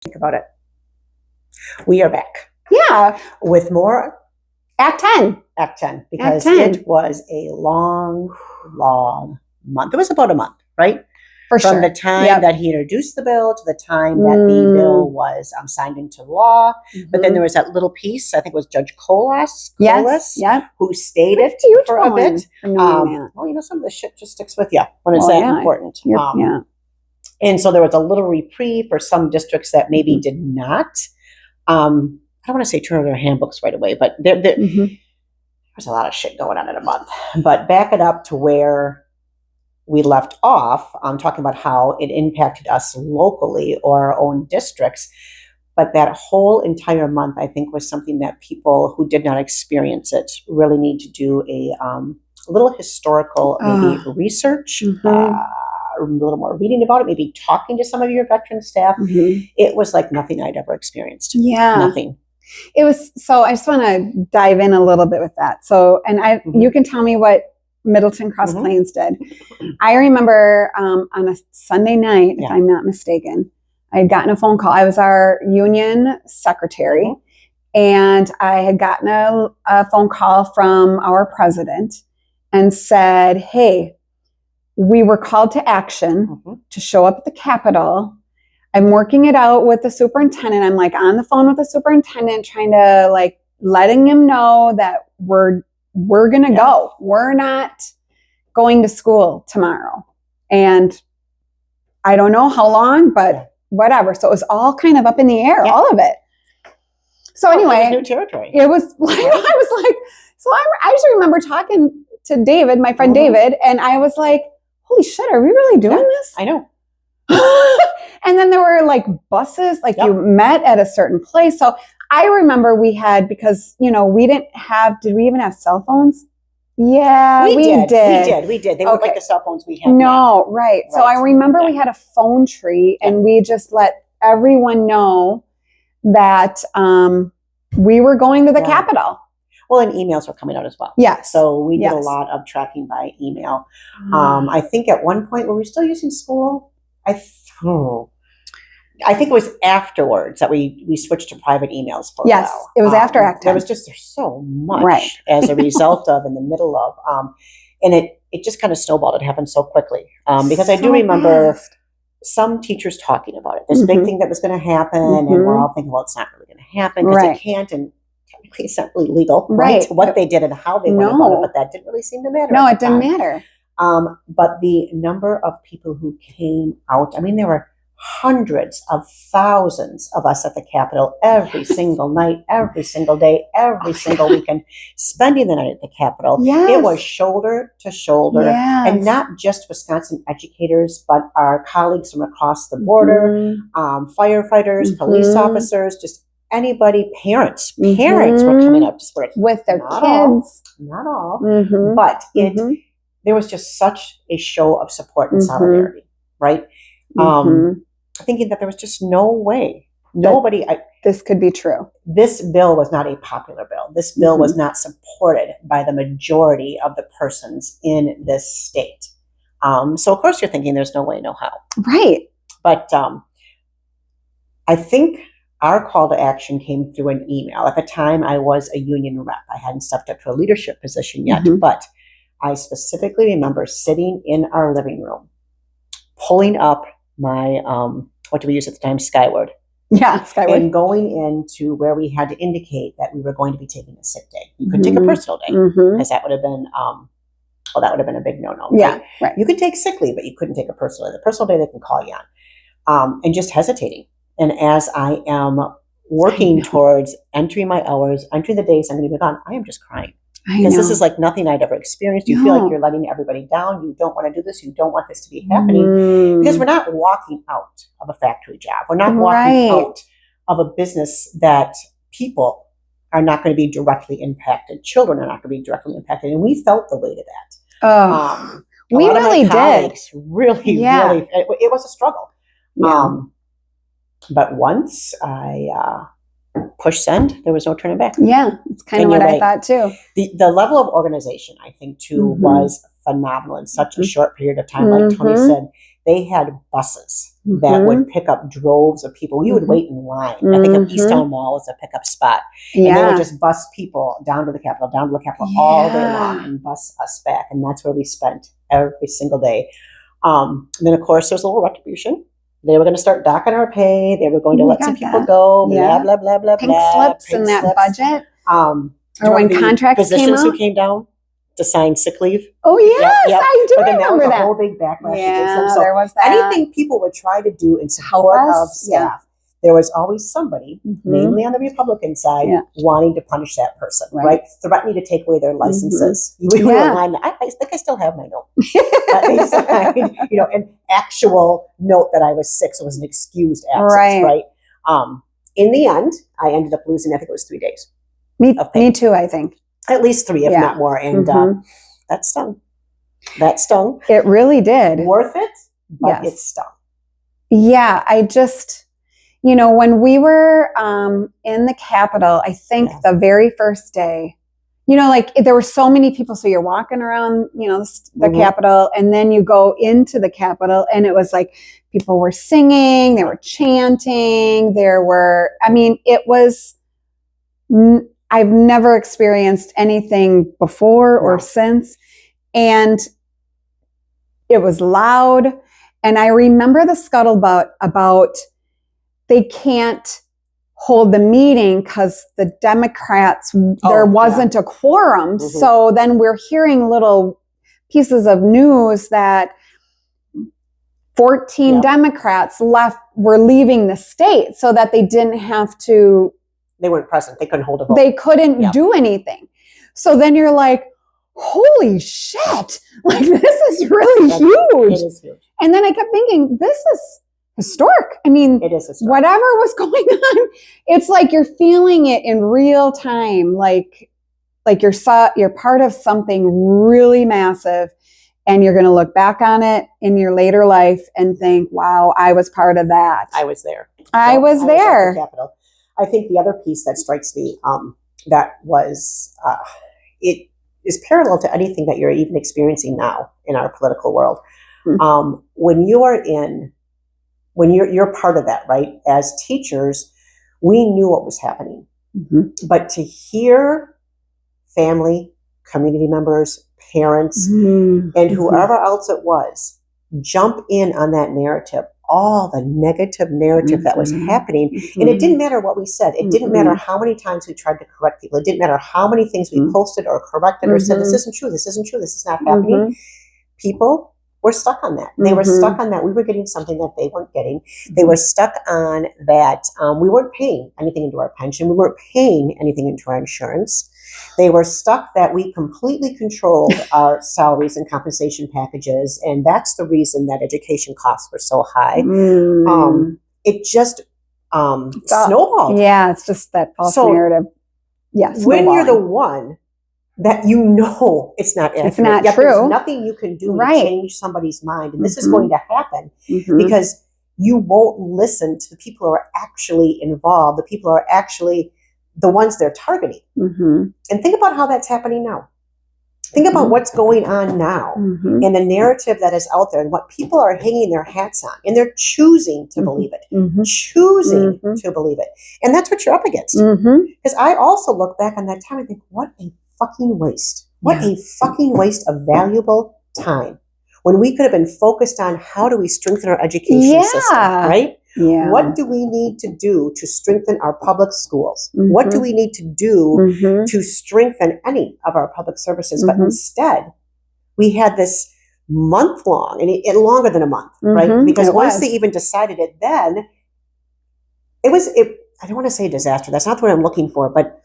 Think about it. We are back. Yeah. With more Act 10. Act 10, because Act 10. it was a long month. It was about a month, right? For From sure. the time that he introduced the bill to the time that the bill was signed into law. But then there was that little piece, I think it was Judge Colas, who stayed it for a bit. Well, some of the shit just sticks with you when it's important. And so there was a little reprieve for some districts that maybe did not. I don't want to say turn over their handbooks right away, but there's a lot of shit going on in a month. But back it up to where we left off, talking about how it impacted us locally or our own districts. But that whole entire month, I think, was something that people who did not experience it really need to do a little historical maybe research, a little more reading about it, maybe talking to some of your veteran staff. It was like nothing I'd ever experienced. Nothing. It was, so I just want to dive in a little bit with that. So, and you can tell me what Middleton Cross Plains did. I remember on a Sunday night, if I'm not mistaken, I had gotten a phone call. I was our union secretary, and I had gotten a phone call from our president and said, hey, we were called to action to show up at the Capitol. I'm working it out with the superintendent. I'm like on the phone with the superintendent, trying to like letting him know that we're going to go. We're not going to school tomorrow. And I don't know how long, but whatever. So it was all kind of up in the air, all of it. So anyway, it was new territory. It was like, I was like, so I just remember talking to David, my friend David, and I was like, holy shit, are we really doing this? I know. And then there were like buses, like you met at a certain place. So I remember we had, because, we didn't have, did we even have cell phones? Yeah, we did. They weren't like the cell phones we have now. Right. So I remember we had a phone tree and we just let everyone know that we were going to the Capitol. Well, and emails were coming out as well. Yes. So we did a lot of tracking by email. I think at one point, were we still using school? I think it was afterwards that we switched to private emails for a while. It was after Act 10. There was just there's so much as a result of, in the middle of, and it just kind of snowballed. It happened so quickly because I do remember some teachers talking about it. This big thing that was going to happen, and we're all thinking, well, it's not really going to happen because it can't, and technically it's not really legal, right? What they did and how they went about it, but that didn't really seem to matter. No, it didn't matter. But the number of people who came out, I mean, there were hundreds of thousands of us at the Capitol every single night, every single day, every single weekend, spending the night at the Capitol. It was shoulder to shoulder, and not just Wisconsin educators, but our colleagues from across the border, firefighters, police officers, just anybody, parents were coming out to support with their kids. Not all, but there was just such a show of support and solidarity, right? Thinking that there was just no way, this could be true. This bill was not a popular bill. This bill was not supported by the majority of the persons in this state. So of course you're thinking there's no way, no how. Right. But I think our call to action came through an email. At the time, I was a union rep. I hadn't stepped up to a leadership position yet, but I specifically remember sitting in our living room, pulling up my, what did we use at the time? Skyward. Yeah, Skyward. And going into where we had to indicate that we were going to be taking a sick day. You could take a personal day, because that would have been, that would have been a big no-no. Yeah, right. You could take sick leave, but you couldn't take a personal day. The personal day they can call you on. And just hesitating. And as I am working towards entering my hours, entering the days I'm going to be gone, I am just crying. Because this is like nothing I'd ever experienced. You feel like you're letting everybody down. You don't want to do this. You don't want this to be happening. Because we're not walking out of a factory job. We're not walking out of a business that people are not going to be directly impacted. Children are not going to be directly impacted. And we felt the weight of that. We really did. Really, it was a struggle. But once I push send, there was no turning back. Yeah, it's kind of what I thought too. The level of organization, I think, too, was phenomenal in such a short period of time. Like Tony said, they had buses that would pick up droves of people. We would wait in line. I think of East Town Mall as a pickup spot. And they would just bus people down to the Capitol all day long and bus us back. And that's where we spent every single day. And then, of course, there was a little retribution. They were going to start docking our pay. They were going to let some people go. Blah, blah, blah, blah, Pink slips in that budget. Or when contracts came out. Physicians who came down to sign sick leave. Oh, yes, I do but then remember that was that. a whole big backlash. Yeah, so there was that. anything people would try to do in support of staff, there was always somebody, namely on the Republican side, wanting to punish that person, right? Threatening to take away their licenses. We were in line. I think I still have my note. They signed, an actual note that I was sick, so it was an excused absence, right? In the end, I ended up losing, I think it was 3 days. Me too, I think. At least 3, if not more. And that stung. That stung. It really did. Worth it, but it stung. Yeah, I just, when we were in the Capitol, I think the very first day, there were so many people. So you're walking around, the Capitol, and then you go into the Capitol, and it was like people were singing, they were chanting, it was, I've never experienced anything before or since. And it was loud. And I remember the scuttlebutt about they can't hold the meeting because the Democrats, there wasn't a quorum. So then we're hearing little pieces of news that 14 Democrats were leaving the state so that they didn't have to. They weren't present. They couldn't hold a vote. They couldn't do anything. So then you're like, holy shit. Like, this is really huge. It is huge. And then I kept thinking, this is historic. I mean, it is historic. Whatever was going on, it's like you're feeling it in real time. Like you're part of something really massive, and you're going to look back on it in your later life and think, wow, I was part of that. I was there. I was there. At the Capitol. I think the other piece that strikes me that was, it is parallel to anything that you're even experiencing now in our political world. When you're part of that, right? As teachers, we knew what was happening. But to hear family, community members, parents, and whoever else it was, jump in on that narrative, all the negative narrative that was happening. And it didn't matter what we said. It didn't matter how many times we tried to correct people. It didn't matter how many things we posted or corrected or said, this isn't true, this isn't true, this is not happening. People were stuck on that. They were stuck on that. We were getting something that they weren't getting. They were stuck on that we weren't paying anything into our pension. We weren't paying anything into our insurance. They were stuck that we completely controlled our salaries and compensation packages, and that's the reason that education costs were so high. It just snowballed. Yeah, it's just that false narrative. Yes. When you're the one that it's not accurate, it's not yet true. There's nothing you can do to change somebody's mind, and this is going to happen because you won't listen to the people who are actually involved, the people who are actually the ones they're targeting. And think about how that's happening now. Think about what's going on now and the narrative that is out there and what people are hanging their hats on, and they're choosing to believe it, choosing to believe it. And that's what you're up against. Because I also look back on that time and think, what a fucking waste. What a fucking waste of valuable time when we could have been focused on how do we strengthen our education system, right? Yeah. What do we need to do to strengthen our public schools? What do we need to do to strengthen any of our public services? But instead, we had this month-long, and longer than a month, right? Because once they even decided it, then I don't want to say disaster. That's not what I'm looking for, but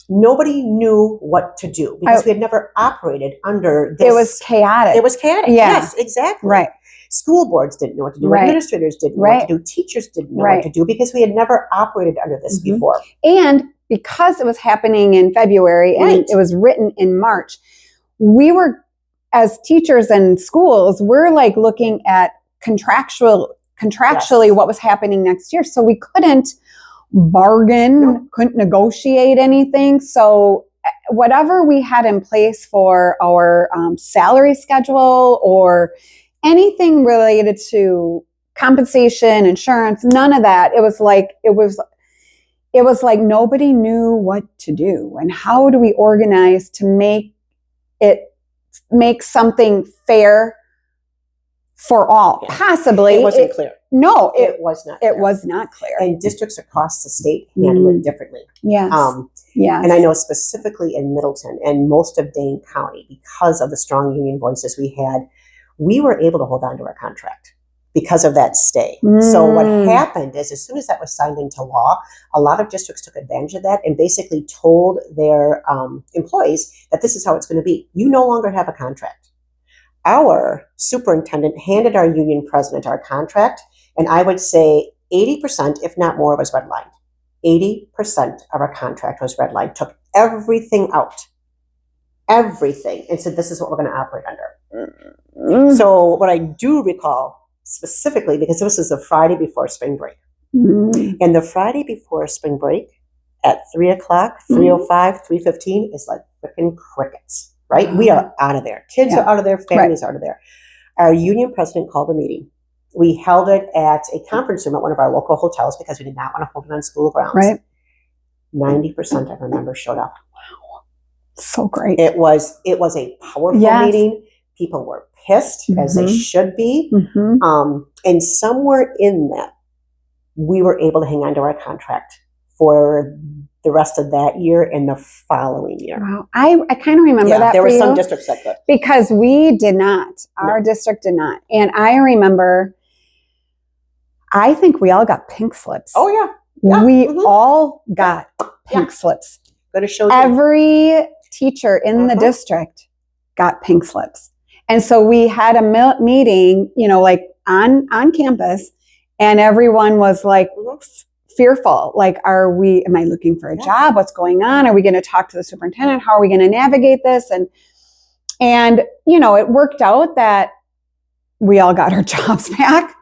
nobody knew what to do because we had never operated under this. It was chaotic. It was chaotic. Yeah. Yes, exactly. Right. School boards didn't know what to do. Administrators didn't know what to do. Teachers didn't know what to do because we had never operated under this before. And because it was happening in February and it was written in March, we were, as teachers and schools, we're like looking at contractually what was happening next year. So we couldn't bargain, couldn't negotiate anything. So whatever we had in place for our salary schedule or anything related to compensation, insurance, none of that. It was like nobody knew what to do and how do we organize to make something fair for all. Yeah. Possibly. It wasn't clear. No, it was not clear. It was not clear. And districts across the state handle it differently. Yes. Yes. And I know specifically in Middleton and most of Dane County, because of the strong union voices we had, we were able to hold on to our contract because of that stay. So what happened is, as soon as that was signed into law, a lot of districts took advantage of that and basically told their employees that this is how it's going to be. You no longer have a contract. Our superintendent handed our union president our contract, and I would say 80%, if not more, was redlined. 80% of our contract was redlined, took everything out. Everything. And said, this is what we're going to operate under. So what I do recall specifically, because this was the Friday before spring break. And the Friday before spring break at 3 o'clock, 3:05, 3:15 is like freaking crickets. Right? We are out of there. Kids are out of there. Families are out of there. Our union president called a meeting. We held it at a conference room at one of our local hotels because we did not want to hold it on school grounds. Right. 90% of our members showed up. Wow. So great. It was a powerful meeting. People were pissed, as they should be. And somewhere in that, we were able to hang on to our contract for the rest of that year and the following year. Wow. I kind of remember that. There were some districts that could. Because we did not. Our district did not. And I remember, I think we all got pink slips. Oh, yeah. We all got pink slips. Go to show you. Every teacher in the district got pink slips. And so we had a meeting, like on campus, and everyone was like, fearful. Like, am I looking for a job? What's going on? Are we going to talk to the superintendent? How are we going to navigate this? And it worked out that we all got our jobs back.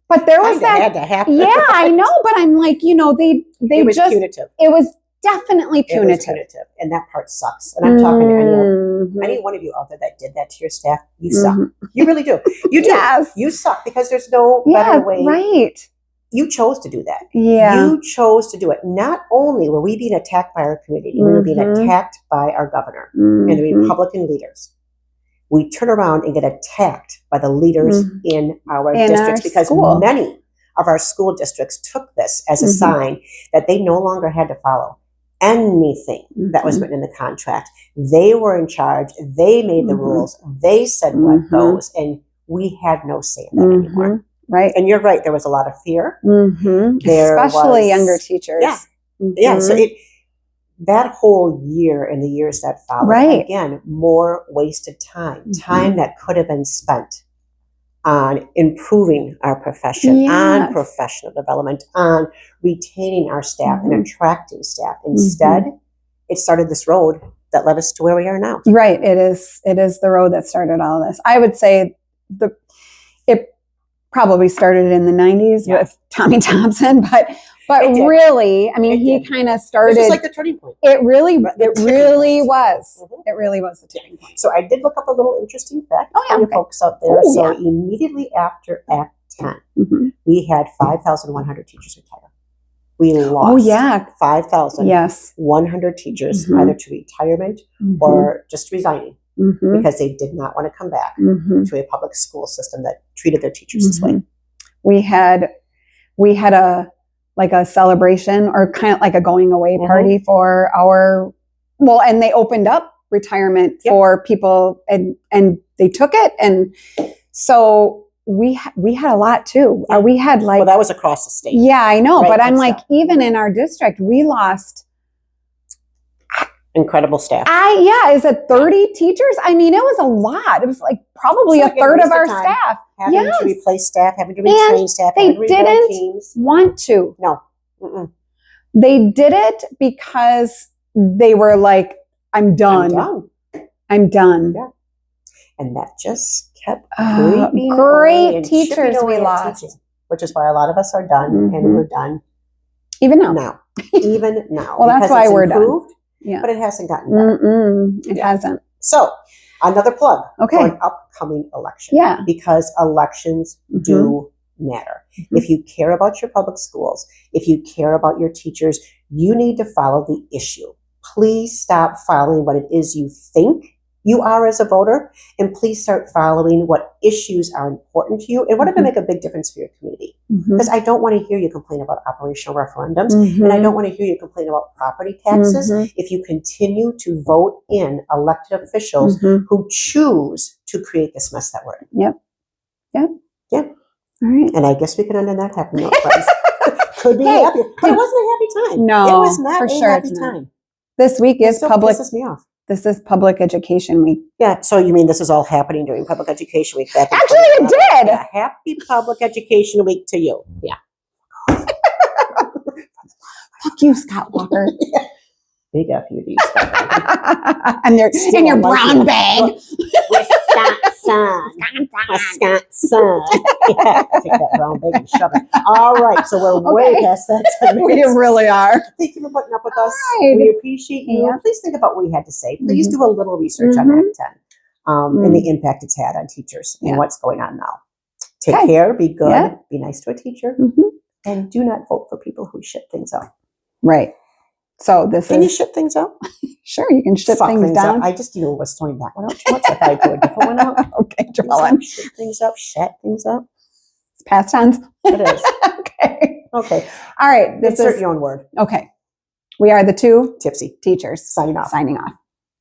But there was that. Had to happen. Yeah, I know. But I'm like, they it was punitive. It was definitely punitive. It was punitive. And that part sucks. And I'm talking to any one of you out there that did that to your staff. You suck. You really do. You do. Yes. You suck because there's no better way. Right. You chose to do that. Yeah. You chose to do it. Not only were we being attacked by our community, we were being attacked by our governor and the Republican leaders. We turn around and get attacked by the leaders in our districts because many of our school districts took this as a sign that they no longer had to follow anything that was written in the contract. They were in charge. They made the rules. They said what goes, and we had no say in that anymore. Right. And you're right. There was a lot of fear. Especially younger teachers. Yeah. Yeah. So that whole year and the years that followed, again, more wasted time, time that could have been spent on improving our profession, on professional development, on retaining our staff and attracting staff. Instead, it started this road that led us to where we are now. Right. It is the road that started all this. I would say it probably started in the 90s with Tommy Thompson, but really, I mean, he kind of started. This is like the turning point. It really was. It really was the turning point. So I did look up a little interesting fact for you folks out there. Immediately after Act 10, we had 5,100 teachers retire. We lost 5,100 teachers either to retirement or just resigning. Because they did not want to come back to a public school system that treated their teachers this way. We had a celebration or kind of like a going away party for and they opened up retirement for people and they took it. And so we had a lot too. We had that was across the state. Yeah, I know. But I'm like, even in our district, we lost incredible staff. Is it 30 teachers? I mean, it was a lot. It was like probably a third of our staff. Having to replace staff, having to retrain staff, they didn't want to. No. They did it because they were like, I'm done. I'm done. Yeah. And that just kept creeping great teachers we lost. Teaching, which is why a lot of us are done and we're done. Even now. Even now. Well, that's why we're done. Yeah. But it hasn't gotten better. It hasn't. So Another plug Okay. for an upcoming election. Yeah. Because elections do matter. If you care about your public schools, if you care about your teachers, you need to follow the issue. Please stop following what it is you think you are as a voter, and please start following what issues are important to you and what are going to make a big difference for your community. Because I don't want to hear you complain about operational referendums, and I don't want to hear you complain about property taxes if you continue to vote in elected officials who choose to create this mess that we're in. Yep. All right. And I guess we can end on that happy note, friends. Could be happier, but it wasn't a happy time. No, it was not for a sure happy it's not. time. This week It is still public. pisses me off. This is Public Education Week. Yeah, so you mean this is all happening during Public Education Week? Back in Actually, it 2011. did. Yeah, happy Public Education Week to you. Yeah. Fuck you, Scott Walker. Big F you, these stuff. And they're in your brown bag. Wisconsin. Yeah, take that brown bag and shove it. All right, so we're way past that 10 We minutes. really are. Thank you for putting up with us. Right. We appreciate you. Yeah. Please think about what we had to say. Please do a little research on Act 10 and the impact it's had on teachers and what's going on now. Take care, be good, be nice to a teacher, and do not vote for people who shit things up. Right. So this Can you is... shit things up? Sure, you can shit Fuck things down. up. I just, was throwing that one out too much. I thought I'd do a different one out. Okay, Joellen. Shit things up, shit things up. It's past tense. It is. Okay. Okay. All right. This Insert is... your own word. Okay. We are the two Tipsy. teachers. Signing off. Signing off.